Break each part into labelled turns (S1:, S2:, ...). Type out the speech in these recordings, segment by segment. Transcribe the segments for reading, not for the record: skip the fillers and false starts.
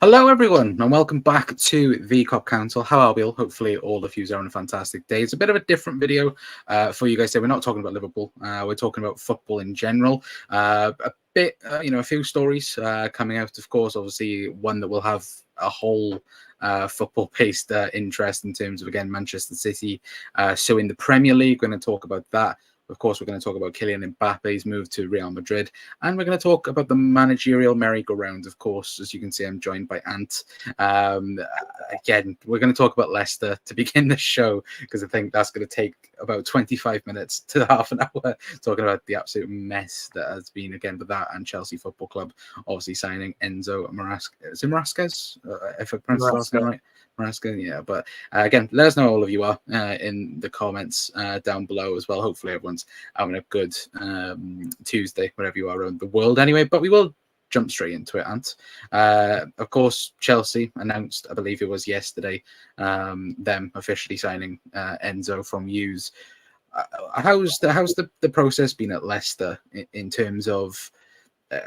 S1: Hello, everyone, and welcome back to the Cop Council. How are we all? Hopefully, all of you are having a fantastic day. It's a bit of a different video for you guys today. We're not talking about Liverpool. We're talking about football in general. A bit, a few stories coming out, of course. Obviously, one that will have a whole football-based interest in terms of, again, Manchester City suing the Premier League. We're going to talk about that. Of course, we're going to talk about Kylian Mbappe's move to Real Madrid. And we're going to talk about the managerial merry-go-round, of course. As you can see, I'm joined by Ant. Again, we're going to talk about Leicester to begin the show, because I think that's going to take about 25 minutes to half an hour, talking about the absolute mess that has been, again, with that and Chelsea Football Club, obviously signing Enzo Maresca. Is it Marescas? If I pronounce the last name right? Maresca, yeah. But again, let us know all of you are in the comments down below as well. Hopefully everyone's having a good Tuesday, wherever you are around the world anyway. But we will jump straight into it, Ant. Of course, Chelsea announced, I believe it was yesterday, them officially signing Enzo from Hughes. How's the process been at Leicester in terms of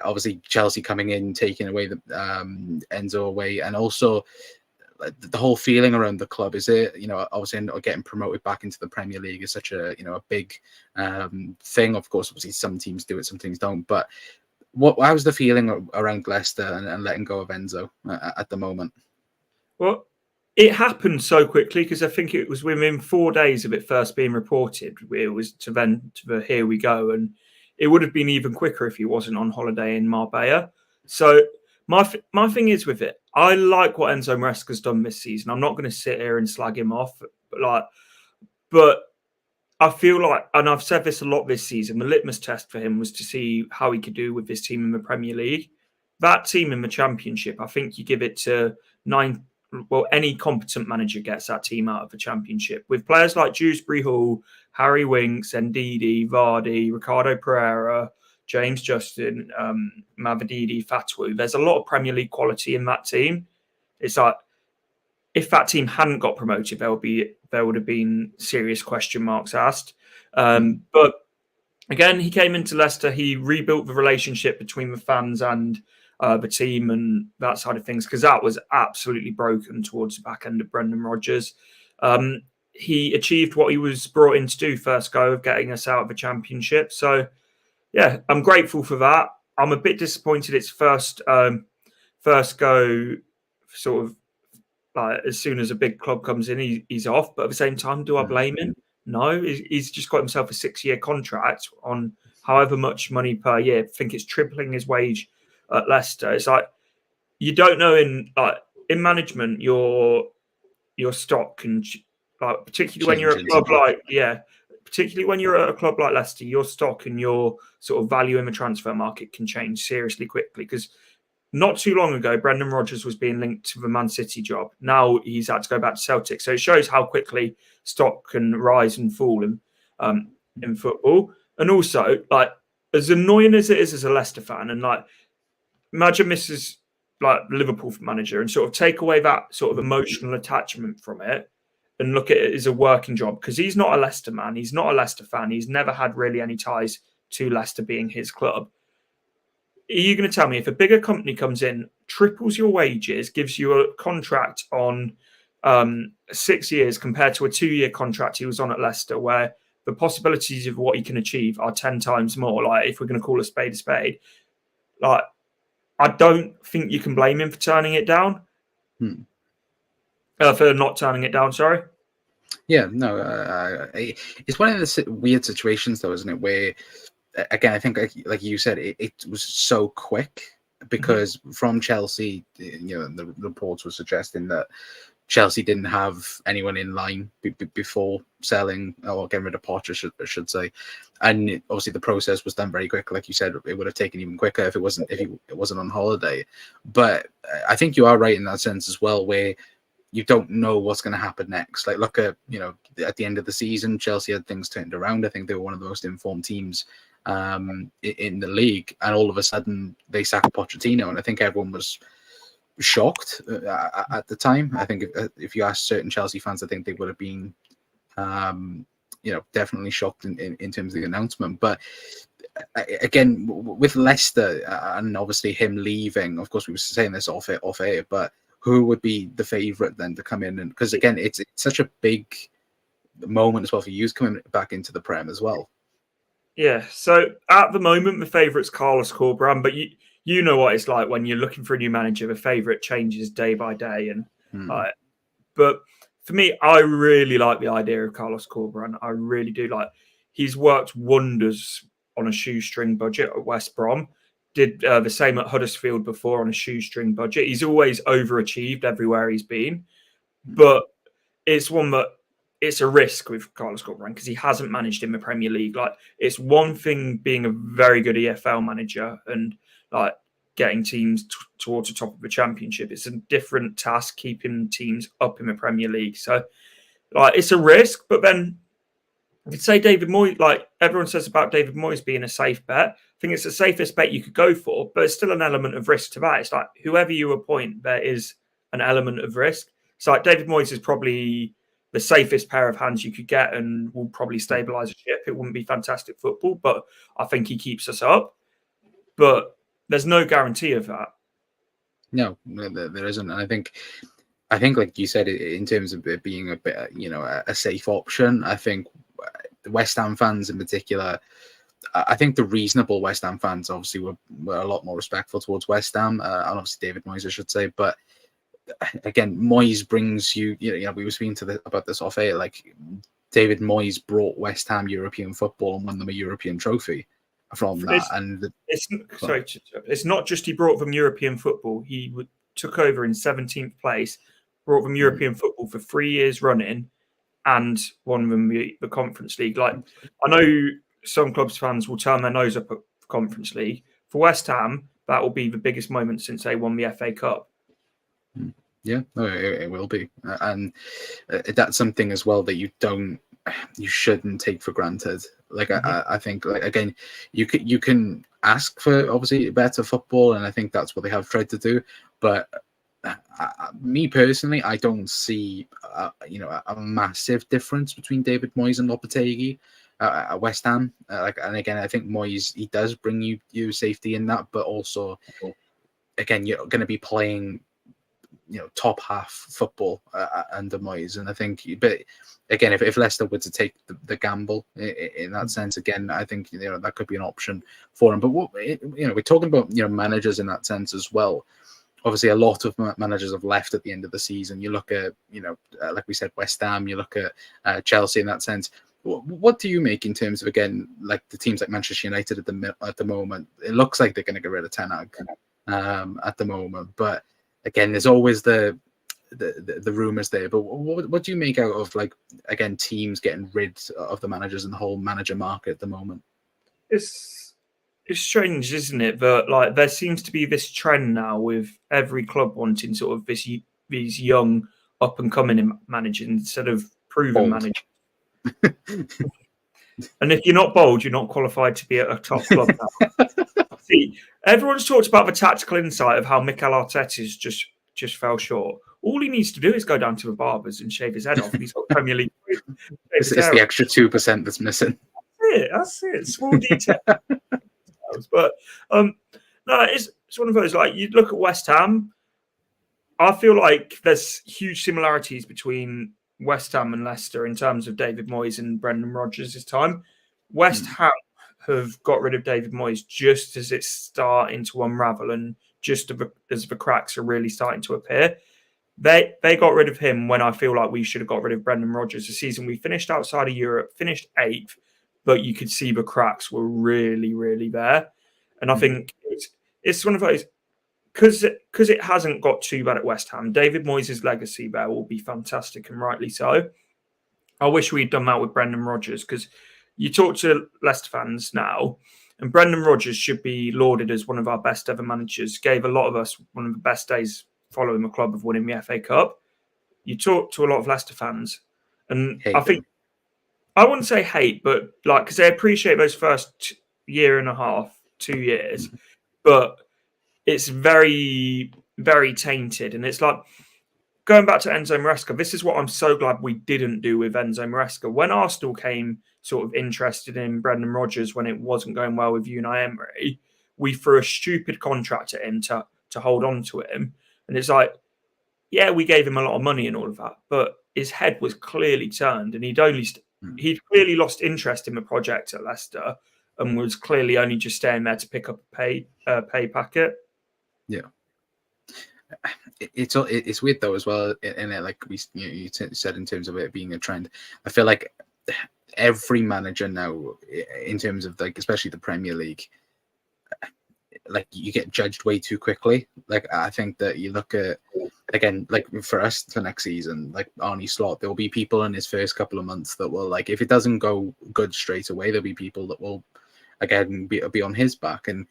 S1: obviously Chelsea coming in, taking away the Enzo away, and also the whole feeling around the club? Is it, obviously not getting promoted back into the Premier League is such a, a big thing. Of course, obviously some teams do it, some teams don't. But how's the feeling around Leicester and letting go of Enzo at the moment?
S2: Well, it happened so quickly because I think it was within 4 days of it first being reported. It was to the here we go, and it would have been even quicker if he wasn't on holiday in Marbella. So my thing is with it, I like what Enzo Maresca's done this season. I'm not going to sit here and slag him off, but I feel like, and I've said this a lot this season, the litmus test for him was to see how he could do with this team in the Premier League. That team in the Championship, I think you give it to any competent manager gets that team out of the Championship. With players like Dewsbury Hall, Harry Winks, Ndidi, Vardy, Ricardo Pereira, James Justin, Mavididi, Fatwu, there's a lot of Premier League quality in that team. It's like, if that team hadn't got promoted, there would have been serious question marks asked. But again, he came into Leicester, he rebuilt the relationship between the fans and the team and that side of things, because that was absolutely broken towards the back end of Brendan Rodgers. He achieved what he was brought in to do first go of getting us out of the Championship. So, yeah, I'm grateful for that. I'm a bit disappointed it's first go sort of like as soon as a big club comes in, he's off. But at the same time, do I blame him? No, he's just got himself a 6-year contract on however much money per year. I think it's tripling his wage at Leicester. It's like, you don't know in management your stock can, particularly when you're at a club particularly when you're at a club like Leicester, your stock and your sort of value in the transfer market can change seriously quickly. Because not too long ago, Brendan Rodgers was being linked to the Man City job. Now he's had to go back to Celtic. So it shows how quickly stock can rise and fall in football. And also, as annoying as it is as a Leicester fan, and imagine this is the Liverpool manager and sort of take away that sort of emotional attachment from it and look at it as a working job, because he's not a Leicester man. He's not a Leicester fan. He's never had really any ties to Leicester being his club. Are you going to tell me if a bigger company comes in, triples your wages, gives you a contract on 6 years compared to a 2-year contract he was on at Leicester, where the possibilities of what he can achieve are 10 times more? If we're going to call a spade, I don't think you can blame him for turning it down. For not turning it down, sorry.
S1: Yeah, no, it's one of the weird situations, though, isn't it? Where, again, I think, like you said, it was so quick because from Chelsea, the reports were suggesting that Chelsea didn't have anyone in line before selling or getting rid of Potter, I should say, and obviously the process was done very quickly. Like you said, it would have taken even quicker if it wasn't on holiday. But I think you are right in that sense as well, where you don't know what's going to happen next. Look at at the end of the season, Chelsea had things turned around. I think they were one of the most informed teams in the league, and all of a sudden they sacked Pochettino, and I think everyone was shocked at the time. I think if you ask certain Chelsea fans, I think they would have been definitely shocked in terms of the announcement. But again, with Leicester and obviously him leaving, of course, we were saying this off air, but who would be the favourite then to come in? And because again, it's such a big moment as well for you coming back into the Prem as well.
S2: Yeah. So at the moment, the favourite's Carlos Corberán, but you know what it's like when you're looking for a new manager. The favourite changes day by day, and but for me, I really like the idea of Carlos Corberán. I really do. Like, he's worked wonders on a shoestring budget at West Brom. Did the same at Huddersfield before on a shoestring budget. He's always overachieved everywhere he's been, but it's one that it's a risk with Carlos Corberán because he hasn't managed in the Premier League. Like, it's one thing being a very good EFL manager and like getting teams towards the top of the Championship. It's a different task keeping teams up in the Premier League. So, like, it's a risk. But then I could say David Moyes, like everyone says about David Moyes being a safe bet. I think it's the safest bet you could go for, but it's still an element of risk to that. It's like whoever you appoint, there is an element of risk. So, like, David Moyes is probably the safest pair of hands you could get and will probably stabilise a ship. It wouldn't be fantastic football, but I think he keeps us up. But there's no guarantee of that.
S1: No, there isn't. And I think like you said, in terms of it being a bit, a safe option, I think the West Ham fans in particular, I think the reasonable West Ham fans obviously were a lot more respectful towards West Ham, and obviously David Moyes, I should say. But again, Moyes brings you, we were speaking about this off air, like David Moyes brought West Ham European football and won them a European trophy from that.
S2: It's not just he brought them European football. He took over in 17th place, brought them European football for 3 years running, and won them the Conference League. Like, I know some clubs fans will turn their nose up at the Conference League. For West Ham, that will be the biggest moment since they won the FA Cup.
S1: Yeah, it will be, and that's something as well that you shouldn't take for granted. Like, I think, like, again, you can ask for obviously better football, and I think that's what they have tried to do. But me personally, I don't see a massive difference between David Moyes and Lopetegui at West Ham. And again, I think Moyes, he does bring you safety in that, but also, again, you're going to be playing top half football under Moyes, and I think, but again, if Leicester were to take the gamble in that sense, again, I think that could be an option for him. But we're talking about managers in that sense as well. Obviously, a lot of managers have left at the end of the season. You look at like we said, West Ham. You look at Chelsea in that sense. What do you make in terms of, again, like the teams like Manchester United at the moment? It looks like they're going to get rid of Ten Hag at the moment, but again, there's always the rumors there. But what do you make out of, like, again, teams getting rid of the managers and the whole manager market at the moment?
S2: It's strange, isn't it? But like, there seems to be this trend now with every club wanting sort of these young up and coming managers instead of proven managers. And if you're not bold, you're not qualified to be at a top club now. See, everyone's talked about the tactical insight of how Mikel Arteta's just fell short. All he needs to do is go down to the barbers and shave his head off. He's got Premier League.
S1: It's the extra 2% that's missing.
S2: That's it. Small detail. But no, it's one of those, like, you look at West Ham. I feel like there's huge similarities between West Ham and Leicester in terms of David Moyes and Brendan Rodgers' time. West Ham have got rid of David Moyes just as it's starting to unravel and just as the cracks are really starting to appear. They got rid of him when I feel like we should have got rid of Brendan Rodgers. The season we finished outside of Europe, finished 8th, but you could see the cracks were really, really there. And I think it's one of those, because it hasn't got too bad at West Ham. David Moyes' legacy there will be fantastic, and rightly so. I wish we'd done that with Brendan Rodgers, because you talk to Leicester fans now, and Brendan Rodgers should be lauded as one of our best ever managers. Gave a lot of us one of the best days following the club of winning the FA Cup. You talk to a lot of Leicester fans, and I think, I wouldn't say hate, but like, because they appreciate those first year and a half, 2 years, but it's very, very tainted. And it's like, going back to Enzo Maresca, this is what I'm so glad we didn't do with Enzo Maresca. When Arsenal came sort of interested in Brendan Rodgers when it wasn't going well with Unai Emery, we threw a stupid contract at him to hold on to him. And it's like, yeah, we gave him a lot of money and all of that, but his head was clearly turned, and he'd clearly lost interest in the project at Leicester, and was clearly only just staying there to pick up a pay packet.
S1: Yeah, it's weird though as well, and like you said in terms of it being a trend. I feel like every manager now, in terms of like especially the Premier League, like you get judged way too quickly. Like I think that you look at, again, like for us for next season, like Arne Slot, there will be people in his first couple of months that will, like, if it doesn't go good straight away, there'll be people that will again be on his back. And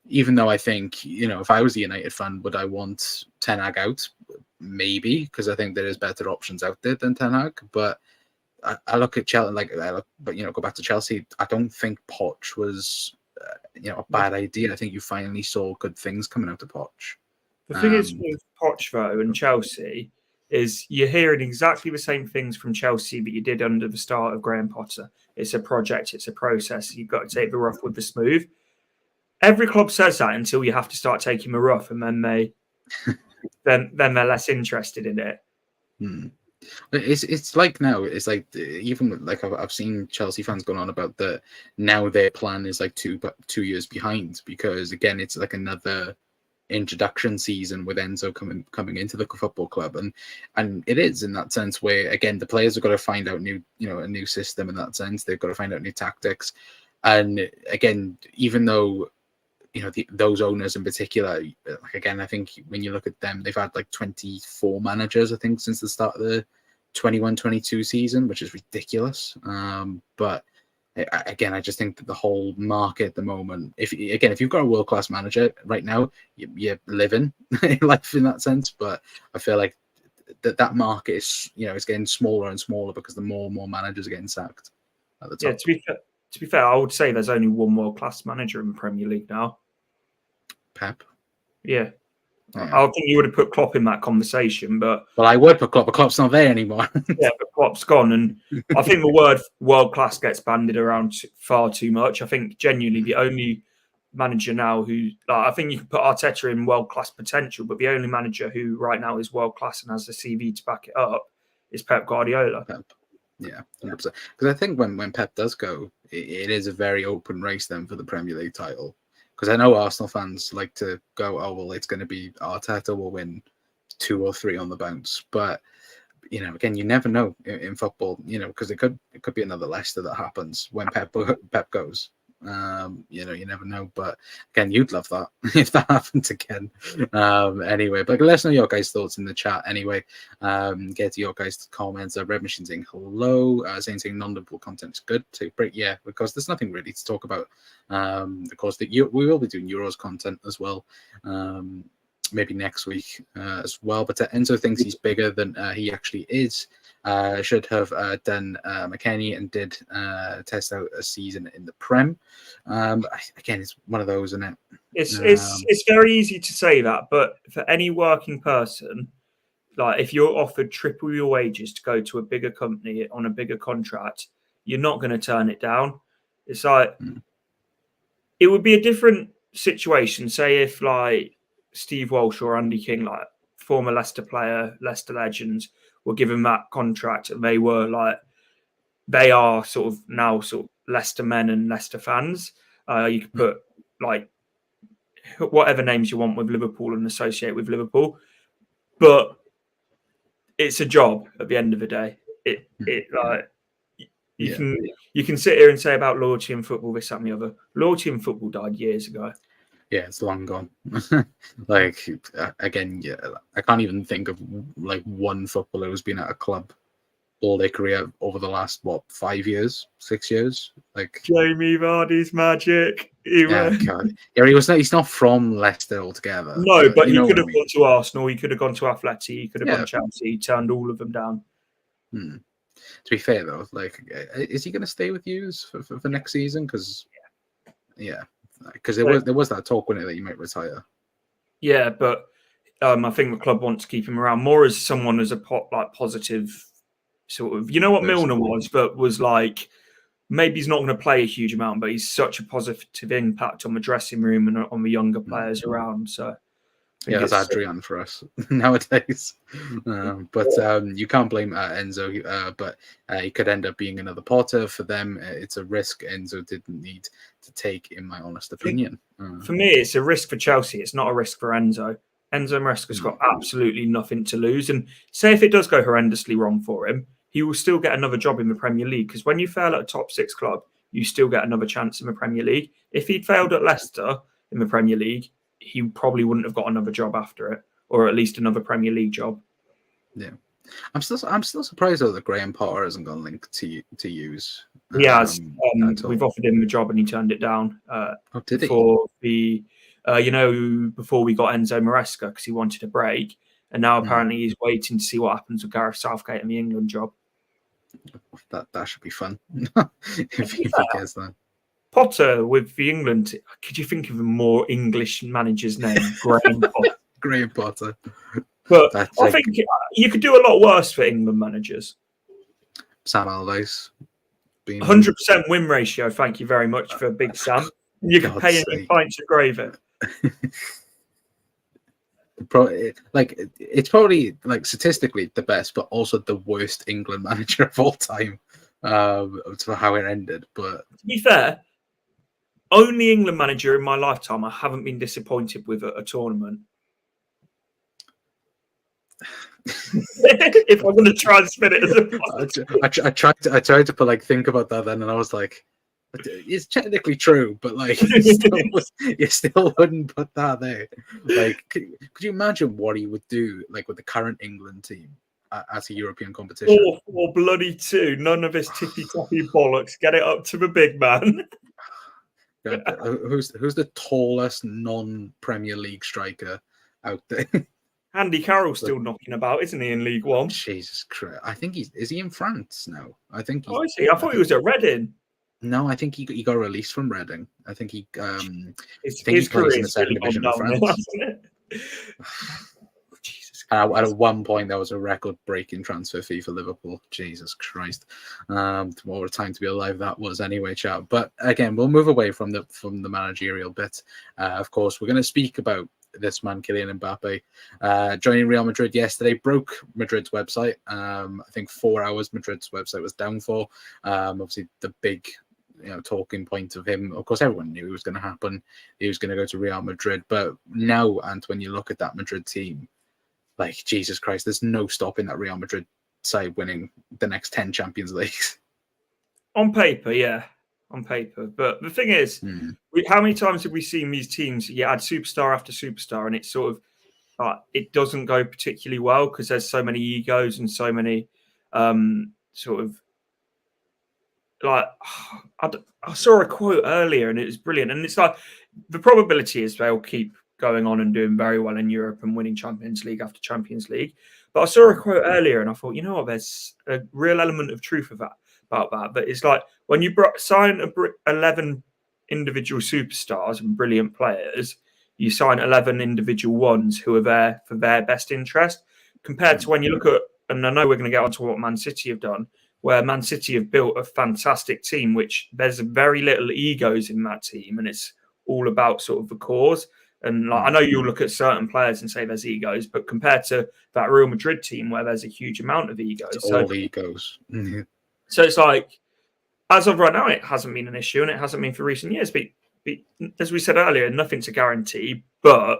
S1: even though I think, if I was a United fan, would I want Ten Hag out? Maybe, because I think there is better options out there than Ten Hag. But I look at Chelsea, go back to Chelsea. I don't think Poch was a bad idea. I think you finally saw good things coming out of Poch.
S2: The thing is with Poch, though, and Chelsea, is you're hearing exactly the same things from Chelsea that you did under the start of Graham Potter. It's a project, it's a process. You've got to take the rough with the smooth. Every club says that until you have to start taking the rough, and then then they're less interested in it.
S1: It's like now, it's like even like I've seen Chelsea fans going on about that now their plan is like 2 years behind, because again it's like another introduction season with Enzo coming into the football club, and it is in that sense where again the players have got to find out a new system. In that sense, they've got to find out new tactics, and again, even though those owners in particular, like again, I think when you look at them, they've had like 24 managers, I think, since the start of the 21-22 season, which is ridiculous. But again, I just think that the whole market at the moment, if you've got a world-class manager right now, you're living life in that sense. But I feel like that market is, it's getting smaller and smaller because the more and more managers are getting sacked at the top.
S2: Yeah, to be fair, I would say there's only one world-class manager in the Premier League now.
S1: Pep.
S2: Yeah. I think you would have put Klopp in that conversation, but
S1: I would put Klopp, but Klopp's not there anymore.
S2: Yeah, but Klopp's gone, and I think the word world class gets bandied around far too much. I think genuinely the only manager now who, I think you can put Arteta in world class potential, but the only manager who right now is world class and has the CV to back it up is Pep Guardiola.
S1: Pep. Yeah, 100%. Because I think when Pep does go, it is a very open race then for the Premier League title. Because I know Arsenal fans like to go, oh, well, it's going to be Arteta will win 2 or 3 on the bounce. But, again, you never know in football, because it could be another Leicester that happens when Pep goes. You never know. But, again, you'd love that if that happened again. Anyway, but let us know your guys' thoughts in the chat anyway. Get to your guys' comments. Red Machine saying hello. Saying non-Liverpool content is good. So, yeah, because there's nothing really to talk about. Of course, we will be doing Euros content as well. Maybe next week as well. But Enzo thinks he's bigger than he actually is. Should have done McKennie and did test out a season in the Prem. Again, it's one of those, isn't it?
S2: It's very easy to say that, but for any working person, like if you're offered triple your wages to go to a bigger company on a bigger contract, you're not going to turn it down. It's like it would be a different situation. Say if like Steve Walsh or Andy King, like former Leicester player, Leicester legends, were given that contract and they are sort of now sort of Leicester men and Leicester fans. You could put like whatever names you want with Liverpool and associate with Liverpool, but it's a job at the end of the day. You can sit here and say about loyalty in football, this, that, and the other. Loyalty in football died years ago.
S1: Yeah, it's long gone. Again, I can't even think of like one footballer who's been at a club all their career over the last 5 years, 6 years. Like
S2: Jamie Vardy's magic.
S1: He was. He's not from Leicester altogether.
S2: No, but he could have gone to Arsenal. He could have gone to Atleti. He could have gone to Chelsea. He turned all of them down.
S1: To be fair though, like, is he going to stay with you for next season? Because there was that talk, wasn't it, that he might retire.
S2: Yeah, but I think the club wants to keep him around more as someone as a positive sort of. You know what Milner was, but was like maybe he's not going to play a huge amount, but he's such a positive impact on the dressing room and on the younger players around. So
S1: yeah, that's Adrian for us nowadays. But you can't blame Enzo. But he could end up being another Potter for them. It's a risk Enzo didn't need to take, in my honest opinion.
S2: For me, it's a risk for Chelsea. It's not a risk for Enzo. Enzo Maresca's got absolutely nothing to lose. And say if it does go horrendously wrong for him, he will still get another job in the Premier League. Because when you fail at a top 6 club, you still get another chance in the Premier League. If he'd failed at Leicester in the Premier League, he probably wouldn't have got another job after it, or at least another Premier League job.
S1: Yeah, I'm still surprised though that Graham Potter hasn't got a link to use.
S2: He has. We've offered him a job and he turned it down.
S1: Did he?
S2: For the, before we got Enzo Maresca, because he wanted a break, and now apparently he's waiting to see what happens with Gareth Southgate and the England job.
S1: That should be fun if he gets that.
S2: Potter with the England. Could you think of a more English manager's name? Graham Potter.
S1: Graham Potter.
S2: But I think you could do a lot worse for England managers.
S1: Sam Allardyce.
S2: 100% win ratio. Thank you very much for Big Sam. You can pay him in pints of gravy.
S1: It's probably like statistically the best, but also the worst England manager of all time. For how it ended. But
S2: to be fair, only England manager in my lifetime I haven't been disappointed with at a tournament. If I'm going to try and spin it as a
S1: I tried to put think about that then, and I was like, it's technically true, but you still wouldn't put that there. Could you imagine what he would do with the current England team at a European competition?
S2: 4-2, none of his tippy-tappy bollocks. Get it up to the big man.
S1: Who's the tallest non-Premier League striker out there?
S2: Andy Carroll's still knocking about, isn't he, in League One?
S1: Jesus Christ! I think is he in France now? I think.
S2: Is he? I thought he was at Reading.
S1: No, I think he got released from Reading. I think he.
S2: His
S1: he plays in the
S2: second
S1: division of France. Jesus Christ. At one point, there was a record-breaking transfer fee for Liverpool. Jesus Christ! What a time to be alive that was, anyway, chat. But again, we'll move away from the managerial bit. Of course, we're going to speak about this man, Kylian Mbappé, joining Real Madrid yesterday, broke Madrid's website. I think 4 hours Madrid's website was down for. Obviously, the big talking point of him. Of course, everyone knew it was going to happen. He was going to go to Real Madrid. But now, and when you look at that Madrid team, Jesus Christ, there's no stopping that Real Madrid side winning the next 10 Champions Leagues.
S2: On paper, yeah. On paper. But the thing is, how many times have we seen these teams, add superstar after superstar, and it's sort of, it doesn't go particularly well because there's so many egos and so many I saw a quote earlier and it was brilliant. And it's the probability is they'll keep going on and doing very well in Europe and winning Champions League after Champions League. But I saw a quote earlier and I thought, there's a real element of truth about that. But it's when you sign 11 individual superstars and brilliant players, you sign 11 individual ones who are there for their best interest, compared to when you look at, and I know we're going to get onto what Man City have done, where Man City have built a fantastic team, which there's very little egos in that team, and it's all about sort of the cause. And I know you'll look at certain players and say there's egos, but compared to that Real Madrid team where there's a huge amount of egos.
S1: It's all egos.
S2: So it's as of right now, it hasn't been an issue, and it hasn't been for recent years. But as we said earlier, nothing's a guarantee. But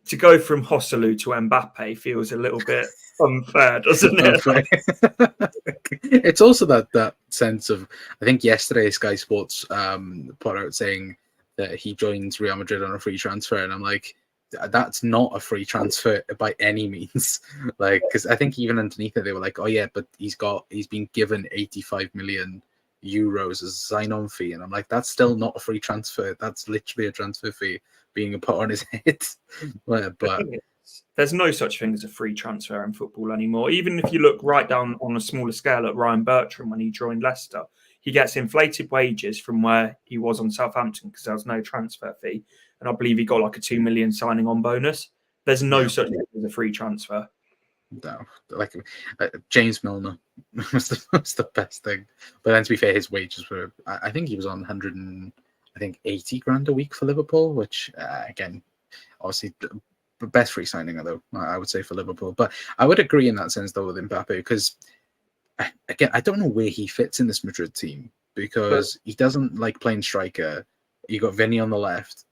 S2: to go from Joselu to Mbappe feels a little bit unfair, doesn't it?
S1: It's also that sense of, I think yesterday Sky Sports put out saying that he joins Real Madrid on a free transfer, and I'm like, that's not a free transfer by any means. Because I think even underneath it they were like, oh yeah, but he's been given 85 million euros as a sign-on fee, and I'm like, that's still not a free transfer. That's literally a transfer fee being put on his head. But
S2: there's no such thing as a free transfer in football anymore. Even if you look right down on a smaller scale at Ryan Bertrand when he joined Leicester, he gets inflated wages from where he was on Southampton because there was no transfer fee, and I believe he got a 2 million signing on bonus. There's no such thing as a free transfer.
S1: No, like James Milner was the best thing. But then to be fair, his wages were, I think he was on 80 grand a week for Liverpool, which again, obviously the best free signing though, I would say, for Liverpool. But I would agree in that sense though with Mbappe, because again, I don't know where he fits in this Madrid team, because he doesn't like playing striker. You got Vinny on the left.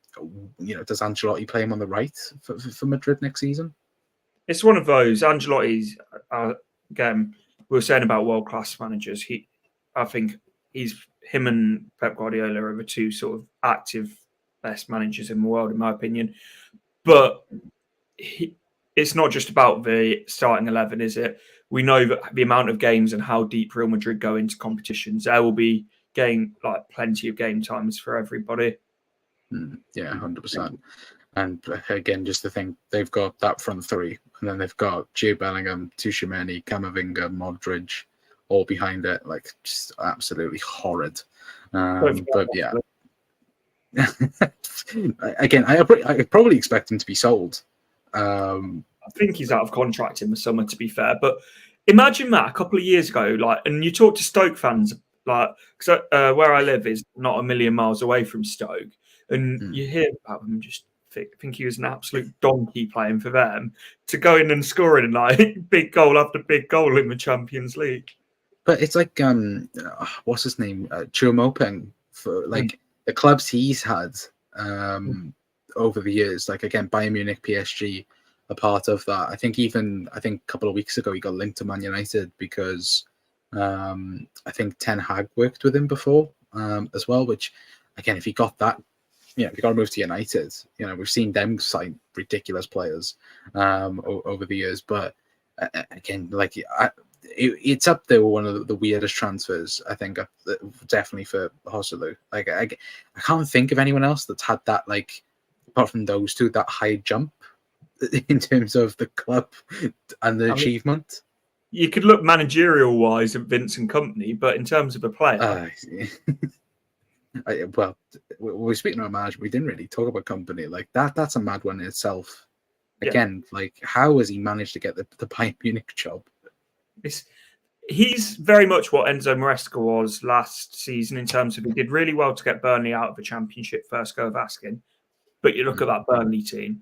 S1: Does Ancelotti play him on the right for Madrid next season?
S2: It's one of those. Ancelotti's, again, we were saying about world-class managers. I think him and Pep Guardiola are the two sort of active best managers in the world, in my opinion. But it's not just about the starting 11, is it? We know that the amount of games and how deep Real Madrid go into competitions, there will be plenty of game times for everybody.
S1: Yeah, 100%. And again, just to think, they've got that front three, and then they've got Jude Bellingham, Tchouaméni, Camavinga, Modric, all behind it, like just absolutely horrid. But yeah, again, I probably expect him to be sold.
S2: I think he's out of contract in the summer, to be fair. But imagine that a couple of years ago, and you talk to Stoke fans, because where I live is not a million miles away from Stoke, and you hear about them just think he was an absolute donkey playing for them, to go in and scoring big goal after big goal in the Champions League.
S1: But it's like what's his name, Chouamopeng, for like the clubs he's had over the years. Like again, Bayern Munich, PSG, a part of that. I think a couple of weeks ago he got linked to Man United because I think Ten Hag worked with him before as well. Which again, if he got that. If you got to move to United, we've seen them sign ridiculous players over the years. But again, it's up there with one of the weirdest transfers, I think, definitely for Joselu. Like I can't think of anyone else that's had that, like, apart from those two, that high jump in terms of the club and the achievement.
S2: You could look managerial wise at Vince and company, but in terms of a player.
S1: Well, we're speaking about management. We didn't really talk about company. Like that's a mad one in itself. Again, like how has he managed to get the Bayern Munich job?
S2: He's very much what Enzo Maresca was last season in terms of he did really well to get Burnley out of the Championship first go of asking. But you look at that Burnley team,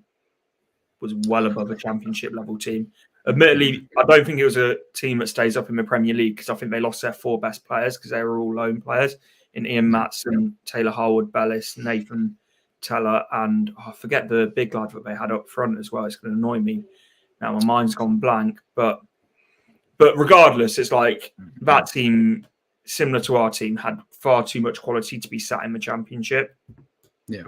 S2: was well above a Championship level team. Admittedly, I don't think it was a team that stays up in the Premier League, because I think they lost their 4 best players because they were all loan players in Ian Matson, Taylor Harwood Bellis, Nathan Teller, and I forget the big lad that they had up front as well. It's going to annoy me now. My mind's gone blank. But regardless, it's like that team, similar to our team, had far too much quality to be sat in the Championship.
S1: Yeah.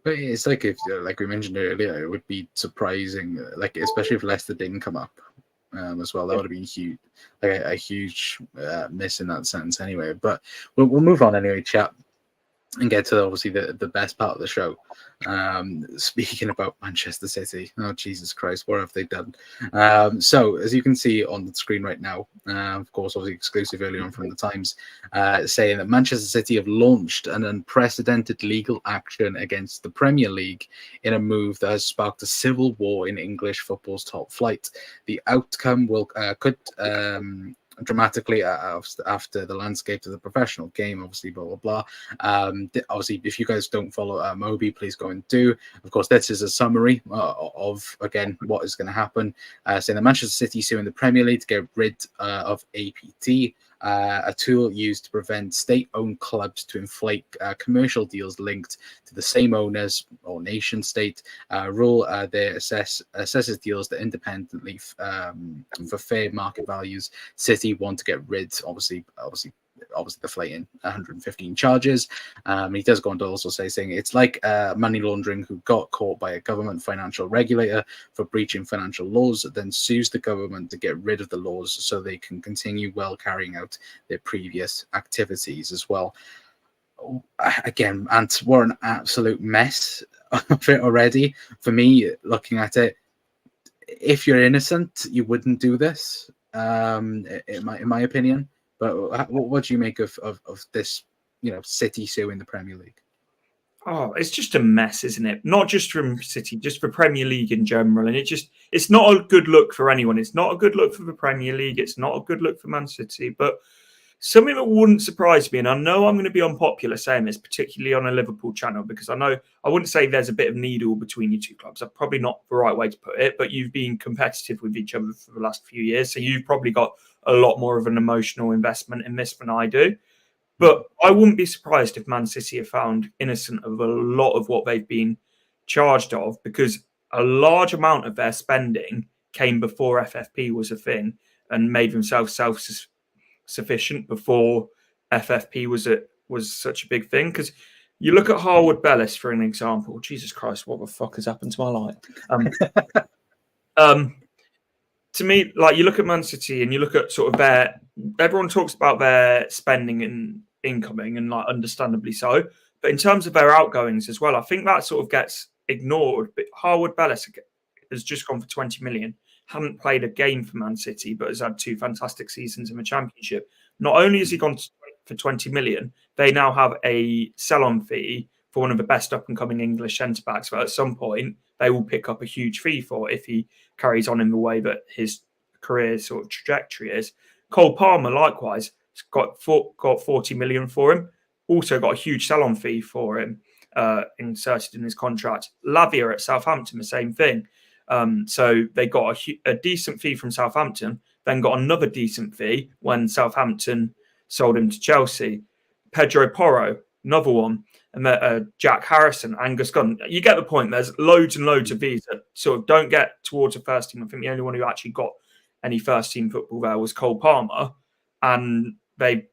S1: But it's like, if, like we mentioned earlier, it would be surprising, like especially if Leicester didn't come up as well. That would have been huge, like a huge miss in that sense. Anyway, but we'll move on anyway, chat, and get to obviously the best part of the show. Speaking about Manchester City, oh Jesus Christ, what have they done? So as you can see on the screen right now, of course, obviously exclusive earlier on from the Times, saying that Manchester City have launched an unprecedented legal action against the Premier League in a move that has sparked a civil war in English football's top flight. The outcome could dramatically after the landscape of the professional game, obviously, blah, blah, blah. Obviously, if you guys don't follow Moby, please go and do. Of course, this is a summary of, again, what is going to happen. Saying that Manchester City suing the Premier League to get rid of APT, a tool used to prevent state-owned clubs to inflate commercial deals linked to the same owners or nation state rule. They assesses deals that independently for fair market values. City want to get rid, obviously deflating 115 charges. He does go on to also saying it's like money laundering who got caught by a government financial regulator for breaching financial laws, then sues the government to get rid of the laws so they can continue carrying out their previous activities as well. Again, and what an absolute mess of it already. For me, looking at it, if you're innocent, you wouldn't do this, in my opinion. But what do you make of this, City suing the Premier League?
S2: it's just a mess, isn't it? Not just from City, just for Premier League in general. And it's not a good look for anyone. It's not a good look for the Premier League. It's not a good look for Man City. But something that wouldn't surprise me, and I know I'm going to be unpopular saying this, particularly on a Liverpool channel, because I know I wouldn't say there's a bit of needle between you two clubs. That's probably not the right way to put it, but you've been competitive with each other for the last few years. So you've probably got a lot more of an emotional investment in this than I do. But I wouldn't be surprised if Man City are found innocent of a lot of what they've been charged of, because a large amount of their spending came before FFP was a thing and made themselves self-sufficient before FFP was such a big thing. Because you look at Harwood Bellis, for an example. Jesus Christ, what the fuck has happened to my light? To me, like, you look at Man City and you look at sort of everyone talks about their spending and incoming, and like understandably so, but in terms of their outgoings as well, I think that sort of gets ignored. But Harwood Bellis has just gone for 20 million, hadn't played a game for Man City, but has had 2 fantastic seasons in the Championship. Not only has he gone for 20 million, they now have a sell-on fee for one of the best up-and-coming English centre-backs that at some point they will pick up a huge fee for if he carries on in the way that his career sort of trajectory is. Cole Palmer, likewise, got 40 million for him. Also got a huge sell-on fee for him inserted in his contract. Lavia at Southampton, the same thing. So they got a decent fee from Southampton, then got another decent fee when Southampton sold him to Chelsea. Pedro Porro, another one. And Jack Harrison, Angus Gunn. You get the point. There's loads and loads of these that sort of don't get towards a first team. I think the only one who actually got any first team football there was Cole Palmer. And that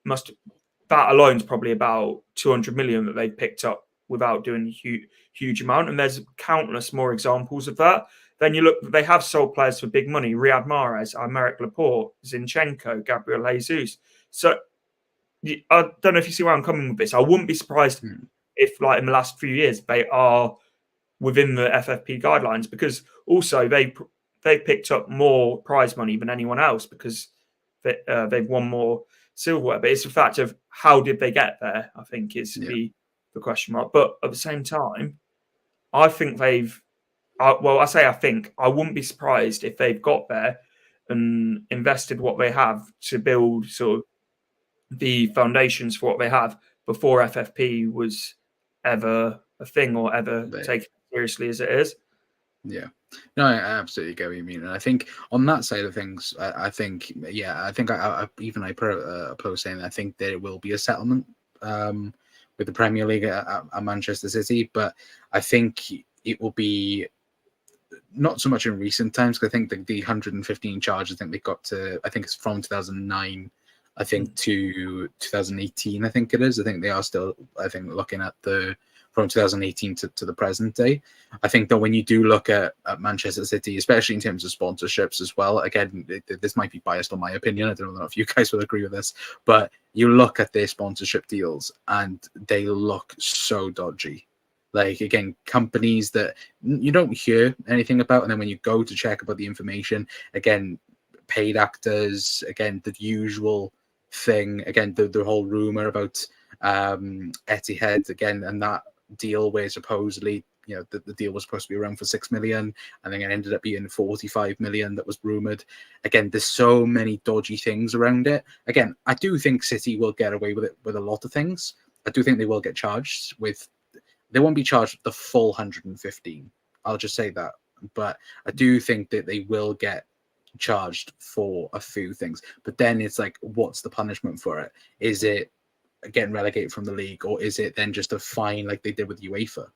S2: alone is probably about 200 million that they've picked up without doing a huge amount. And there's countless more examples of that. Then you look, they have sold players for big money. Riyad Mahrez, Aymeric Laporte, Zinchenko, Gabriel Jesus. So I don't know if you see where I'm coming with this. I wouldn't be surprised if, like, in the last few years, they are within the FFP guidelines, because also they picked up more prize money than anyone else because they've won more silverware. But it's the fact of how did they get there, I think, is the question mark. But at the same time, I think I wouldn't be surprised if they've got there and invested what they have to build sort of the foundations for what they have before FFP was ever a thing or ever taken seriously as it is.
S1: Yeah, no, I absolutely get what you mean, and I think on that side of things, I think I put a post saying I think there will be a settlement with the Premier League at Manchester City, but I think it will be not so much in recent times, because I think the 115 charges, I think they got to, I think it's from 2009. I think to 2018, I think it is. I think they are still, looking at from 2018 to the present day. I think that when you do look at Manchester City, especially in terms of sponsorships as well, again, this might be biased on my opinion. I don't know if you guys will agree with this, but you look at their sponsorship deals and they look so dodgy. Like, again, companies that you don't hear anything about, and then when you go to check about the information, again, paid actors, again, the usual thing, again, the whole rumor about Etihad, again, and that deal where supposedly, the deal was supposed to be around for 6 million, and then it ended up being 45 million that was rumored. Again, there's so many dodgy things around it. Again, I do think City will get away with it with a lot of things. I do think they will get charged with, they won't be charged the full 115. I'll just say that. But I do think that they will get charged for a few things. But then it's like, what's the punishment for it? Is it getting relegated from the league, or is it then just a fine like they did with UEFA?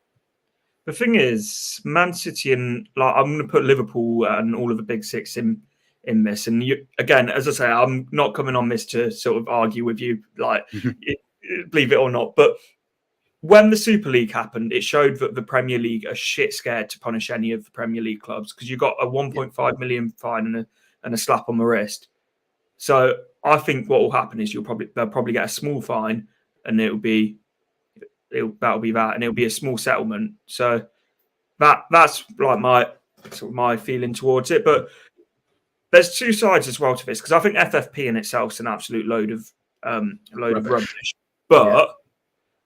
S2: The thing is, Man City and, like, I'm going to put Liverpool and all of the big six in this. And again, as I say, I'm not coming on this to sort of argue with you, like, believe it or not. But when the Super League happened, it showed that the Premier League are shit scared to punish any of the Premier League clubs, because you got a 1.5 million fine and a slap on the wrist. So I think what will happen is they'll probably get a small fine, and that'll be that, and it'll be a small settlement. So that's like my feeling towards it. But there's two sides as well to this, because I think FFP in itself is an absolute load of rubbish. But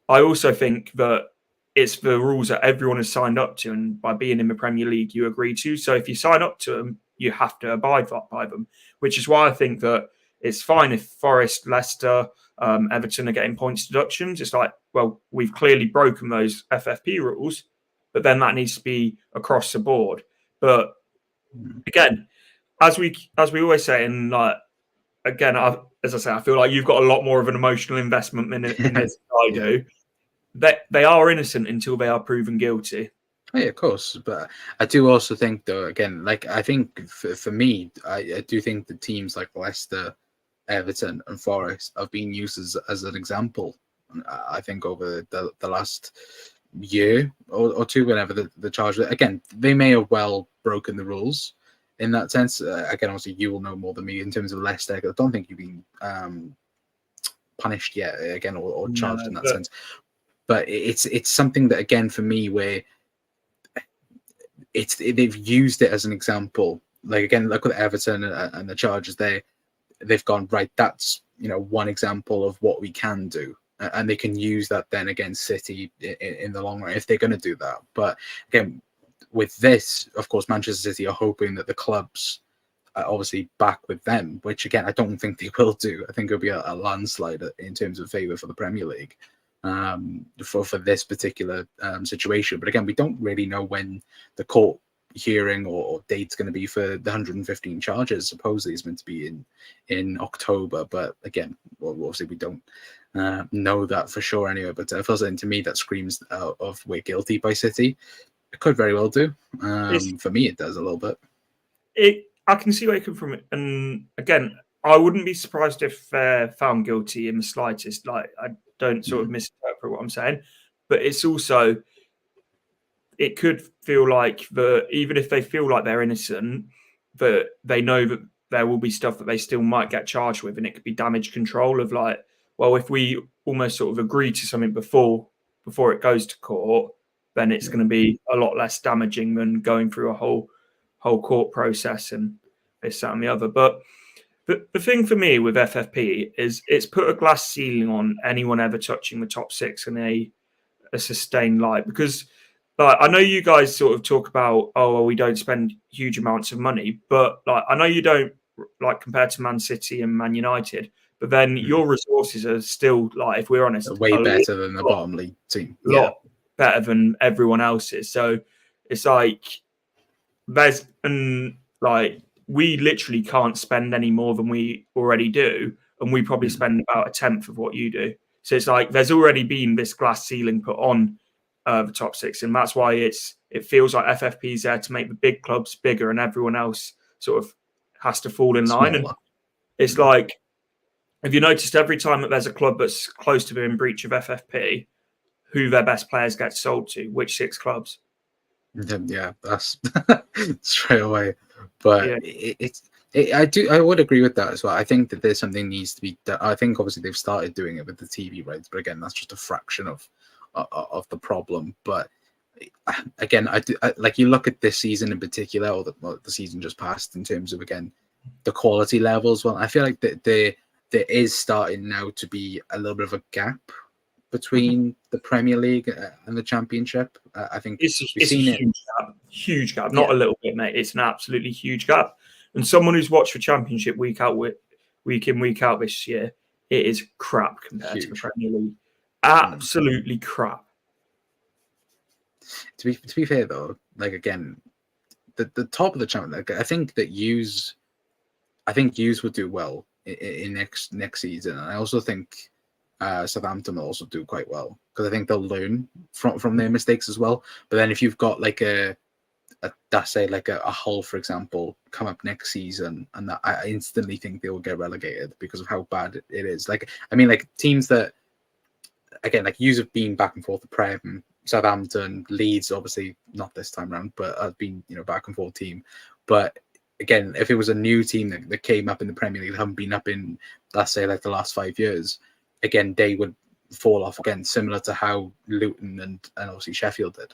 S2: I also think that it's the rules that everyone has signed up to, and by being in the Premier League, you agree to. So if you sign up to them, you have to abide by them, which is why I think that it's fine if Forest, Leicester, Everton are getting points deductions. It's like, well, we've clearly broken those FFP rules, but then that needs to be across the board. But again, as we always say, and like again, as I say, I feel like you've got a lot more of an emotional investment in this than I do. They are innocent until they are proven guilty.
S1: Oh, yeah, of course. But I do also think, though, again, like I think for me, I do think the teams like Leicester, Everton, and Forest have been used as an example. I think over the last year or two, whenever the charge, again, they may have well broken the rules in that sense. Again, obviously, you will know more than me in terms of Leicester. I don't think you've been punished yet, again, or charged in that sense. But it's something that, again, for me, where they've used it as an example. Like, again, look with Everton and the charges there. They've gone, right, that's, one example of what we can do. And they can use that then against City in the long run if they're going to do that. But again, with this, of course, Manchester City are hoping that the clubs are obviously back with them, which, again, I don't think they will do. I think it'll be a landslide in terms of favour for the Premier League. For this particular situation. But again, we don't really know when the court hearing or date's going to be for the 115 charges. Supposedly it's meant to be in October, but again, well, obviously we don't know that for sure anyway. But it feels like, to me, that screams of we're guilty by City. It could very well do. For me, it does a little bit.
S2: I can see where you come from. And again, I wouldn't be surprised if they're found guilty in the slightest. Like, I don't sort of misinterpret what I'm saying, but it's also, it could feel like that even if they feel like they're innocent, that they know that there will be stuff that they still might get charged with, and it could be damage control of like, well, if we almost sort of agree to something before it goes to court, then it's going to be a lot less damaging than going through a whole court process and this, that, and the other. But the thing for me with FFP is it's put a glass ceiling on anyone ever touching the top six in a sustained light. Because like, I know you guys sort of talk about, oh, well, we don't spend huge amounts of money, but like I know you don't, like compared to Man City and Man United, but then your resources are still, like, if we're honest,
S1: way better than the bottom league team.
S2: A lot better than everyone else's. So it's like we literally can't spend any more than we already do, and we probably spend about a tenth of what you do. So it's like there's already been this glass ceiling put on the top six, and that's why it feels like FFP is there to make the big clubs bigger, and everyone else sort of has to fall in line. And it's like, have you noticed every time that there's a club that's close to being in breach of FFP, who their best players get sold to? Which six clubs?
S1: Yeah, that's straight away. But I would agree with that as well. I think that there's something needs to be done. I think obviously they've started doing it with the TV rights, but again, that's just a fraction of the problem. But again, I like, you look at this season in particular, or the season just passed, in terms of, again, the quality levels. Well, I feel like that there is starting now to be a little bit of a gap between the Premier League and the Championship. I think
S2: it's a huge gap, not a little bit, mate. It's an absolutely huge gap. And someone who's watched the Championship week in, week out this year, it is crap compared to the Premier League. Absolutely crap.
S1: To be fair though, like, again, the top of the Championship, like, I think Hughes would do well in next season. And I also think Southampton will also do quite well, because I think they'll learn from their mistakes as well. But then if you've got like a Hull, for example, come up next season, and that, I instantly think they will get relegated because of how bad it is. Like, I mean, like, teams that, again, like, Hughes have been back and forth to Prem, Southampton, Leeds, obviously not this time around, but have been, back and forth team. But again, if it was a new team that came up in the Premier League, that haven't been up in, let's say, like the last 5 years, again, they would fall off again, similar to how Luton and obviously Sheffield did.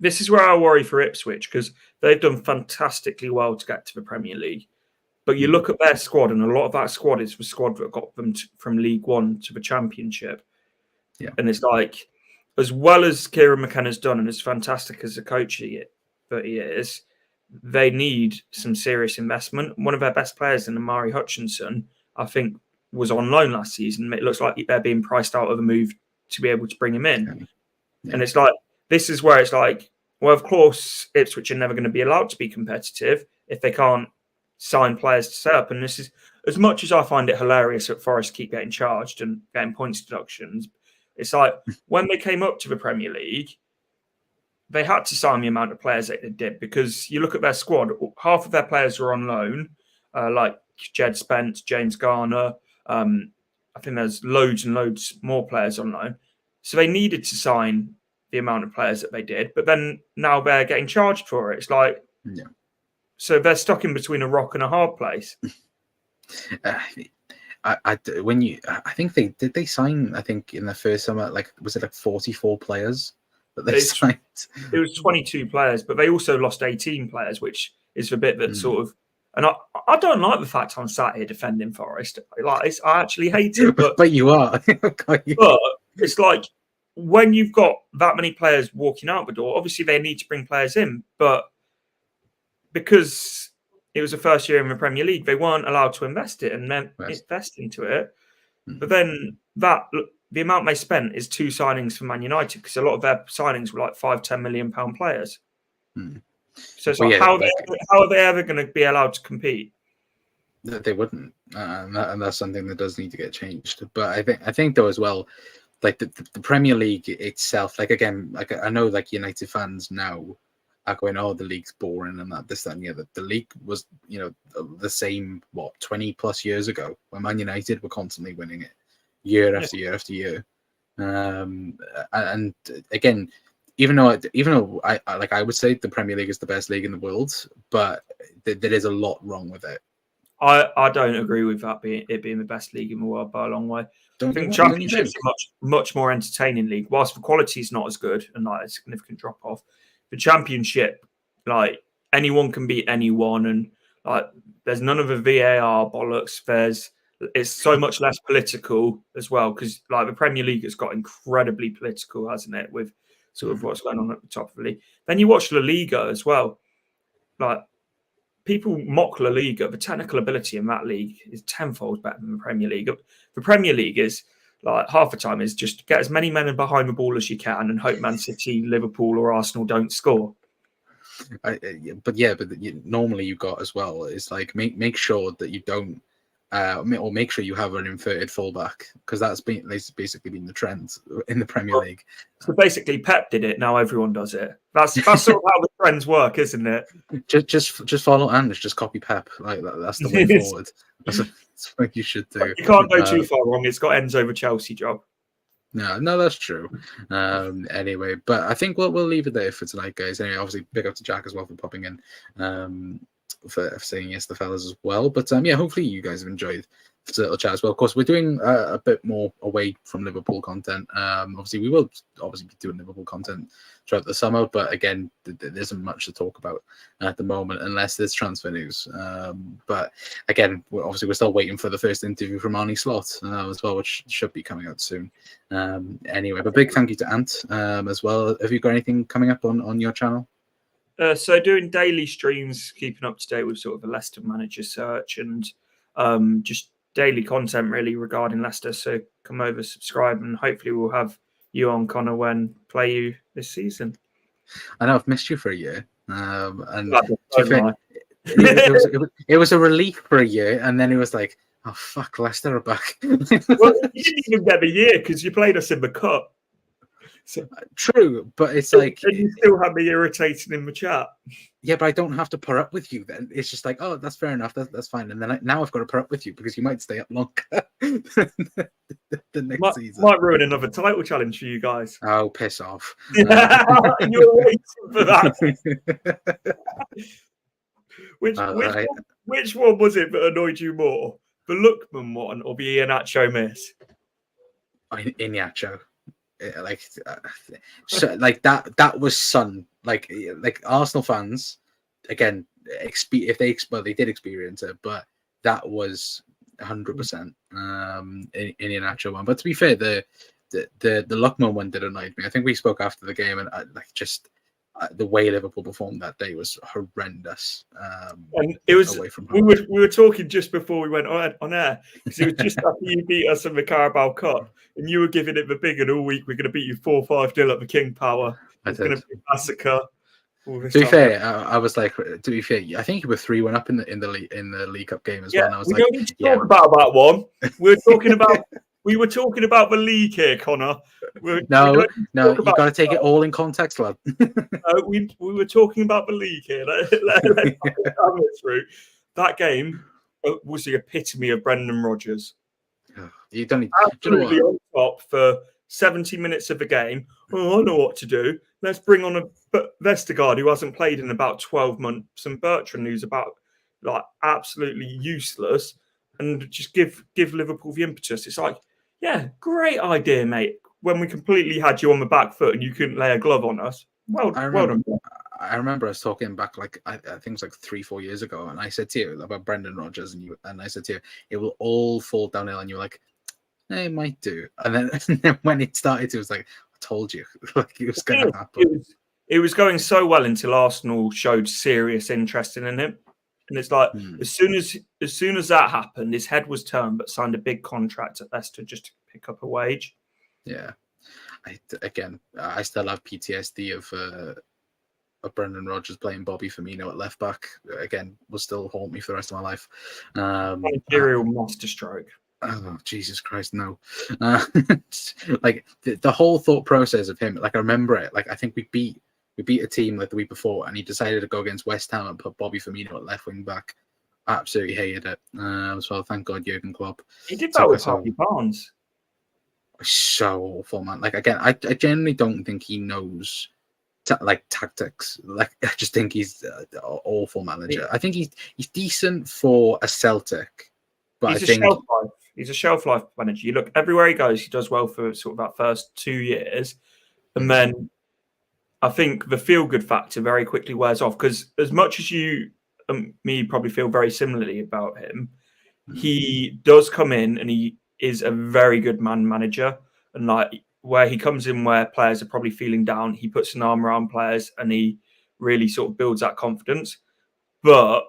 S2: This is where I worry for Ipswich, because they've done fantastically well to get to the Premier League. But you look at their squad, and a lot of that squad is the squad that got them from League One to the Championship.
S1: Yeah.
S2: And it's like, as well as Kieran McKenna's done and as fantastic as a coach that he is, they need some serious investment. One of their best players in Amari Hutchinson, I think, was on loan last season. It looks like they're being priced out of a move to be able to bring him in. Yeah. And it's like, this is where it's like, well, of course, Ipswich are never going to be allowed to be competitive if they can't sign players to set up. And this is, as much as I find it hilarious that Forest keep getting charged and getting points deductions, it's like when they came up to the Premier League, they had to sign the amount of players that they did, because you look at their squad, half of their players were on loan, like Jed Spence, James Garner. I think there's loads and loads more players on loan. So they needed to sign the amount of players that they did, but then now they're getting charged for it. It's like,
S1: yeah.
S2: So they're stuck in between a rock and a hard place.
S1: I think they sign, I think in the first summer, like, was it like 44 players that they signed?
S2: It was 22 players, but they also lost 18 players, which is the bit that sort of, and I don't like the fact I'm sat here defending Forest. Like, I actually hate it,
S1: but you are.
S2: But it's like, when you've got that many players walking out the door, obviously they need to bring players in, but because it was the first year in the Premier League, they weren't allowed to invest into it. But then the amount they spent is 2 signings for Man United, because a lot of their signings were like £5-10 million players. So it's like, how are they ever going to be allowed to compete?
S1: They wouldn't, and that's something that does need to get changed. But I think though as well, like the Premier League itself, like, again, like, I know like United fans now are going, oh, the league's boring and that, this, that, and the other. The league was, the same 20 plus years ago, when Man United were constantly winning it year after year after year. And again, even though I would say the Premier League is the best league in the world, but there is a lot wrong with it.
S2: I don't agree with that being the best league in the world by a long way. I think Championship's a much more entertaining league. Whilst the quality is not as good and like a significant drop off, the Championship, like, anyone can beat anyone, and like there's none of the VAR bollocks. It's so much less political as well, because like the Premier League has got incredibly political, hasn't it, with sort of what's going on at the top of the league. Then you watch La Liga as well. Like, people mock La Liga. The technical ability in that league is tenfold better than the Premier League. The Premier League is, like, half the time is just get as many men behind the ball as you can and hope Man City, Liverpool or Arsenal don't score.
S1: Normally you got as well, it's like make sure that you don't or make sure you have an inverted fullback, because that's basically been the trend in the Premier League.
S2: So basically Pep did it, now everyone does it. That's sort of how the trends work, isn't it?
S1: Just follow Anders, just copy Pep. Like that's the way forward. That's what you should do.
S2: You can't go too far wrong. It's got Enzo the Chelsea job.
S1: No, that's true. Anyway, but I think we'll leave it there for tonight, guys. Anyway, obviously big up to Jack as well for popping in. For saying yes to the fellas as well. But hopefully you guys have enjoyed the little chat as well. Of course, we're doing a bit more away from Liverpool content. Obviously, we will be doing Liverpool content throughout the summer, but again, there isn't much to talk about at the moment unless there's transfer news. But again, we're still waiting for the first interview from Arnie Slot as well, which should be coming out soon. Anyway, but big thank you to Ant as well. Have you got anything coming up on your channel?
S2: So doing daily streams, keeping up to date with sort of the Leicester manager search, and just daily content really regarding Leicester. So come over, subscribe, and hopefully we'll have you on, Connor, when play you this season.
S1: I know I've missed you for a year, and it was a relief for a year, and then it was like, oh fuck, Leicester are back.
S2: Well, you didn't even get the year because you played us in the cup. So,
S1: true, but it's like,
S2: and you still have me irritating in the chat.
S1: Yeah, but I don't have to put up with you then. It's just like, oh, that's fair enough. That's fine. And then now I've got to put up with you because you might stay up longer the next season.
S2: Might ruin another title challenge for you guys.
S1: Oh, piss off.
S2: You're waiting for that. Which one was it that annoyed you more? The Lookman one or the Iheanacho miss?
S1: Iheanacho. That was Son. Like Arsenal fans, again, they did experience it, but that was 100% in Iheanacho one. But to be fair, the Lookman one did annoy me. I think we spoke after the game, and the way Liverpool performed that day was horrendous.
S2: And it was
S1: away from
S2: we
S1: home.
S2: were talking just before we went on air, because it was just after you beat us in the Carabao Cup, and you were giving it the big, and all week we're going to beat you 4-5-0 at the King Power. It's going to be a massacre.
S1: To be fair, I was like, to be fair, I think you were 3-1 up in the League Cup game as well. And I was
S2: we
S1: like,
S2: don't need to talk about that one. We were talking about the league here, Connor.
S1: No, you got to take it all in context, lad.
S2: We were talking about the league here. Let's have it through. That game was the epitome of Brendan Rodgers.
S1: You don't need
S2: absolutely on top for 70 minutes of the game. Oh, I know what to do. Let's bring on a Vestergaard who hasn't played in about 12 months, and Bertrand who's about like absolutely useless, and just give Liverpool the impetus. It's like, yeah, great idea, mate. When we completely had you on the back foot and you couldn't lay a glove on us. Well done.
S1: I remember us talking back, like I think it was like 3-4 years ago, and I said to you about Brendan Rodgers, and I said to you, it will all fall downhill, and you were like, it might do. And then when it started, it was like, I told you, like it was going to happen.
S2: It was going so well until Arsenal showed serious interest in him, and it's like as soon as that happened, his head was turned, but signed a big contract at Leicester just to pick up a wage.
S1: Yeah, I still have PTSD of Brendan Rodgers playing Bobby Firmino at left back. Again, will still haunt me for the rest of my life.
S2: Managerial masterstroke.
S1: Oh, Jesus Christ, no. Like the whole thought process of him, like I remember it. Like I think we beat a team like the week before, and he decided to go against West Ham and put Bobby Firmino at left wing back. Absolutely hated it. So thank God Jurgen Klopp.
S2: He did that with Harvey Barnes.
S1: So awful, man. Like again, I genuinely don't think he knows tactics. Like I just think he's an awful manager. I think he's decent for a Celtic, but
S2: he's a shelf life manager. You look everywhere he goes, he does well for sort of that first 2 years, and then I think the feel good factor very quickly wears off, because as much as you and me probably feel very similarly about him, he does come in and he is a very good man manager, and like where he comes in where players are probably feeling down, he puts an arm around players and he really sort of builds that confidence. But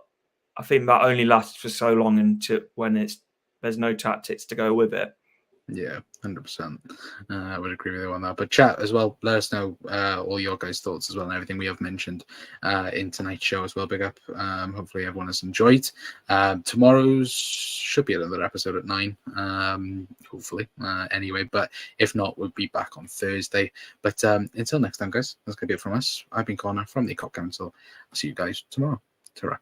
S2: I think that only lasts for so long until when there's no tactics to go with it.
S1: Yeah, 100%. I would agree with you on that. But chat as well. Let us know all your guys' thoughts as well, and everything we have mentioned in tonight's show as well. Big up. Hopefully everyone has enjoyed. Tomorrow's should be another episode at 9. Hopefully. Anyway, but if not, we'll be back on Thursday. But until next time, guys, that's gonna be it from us. I've been Connor from the Cop Council. I'll see you guys tomorrow. Ta-ra.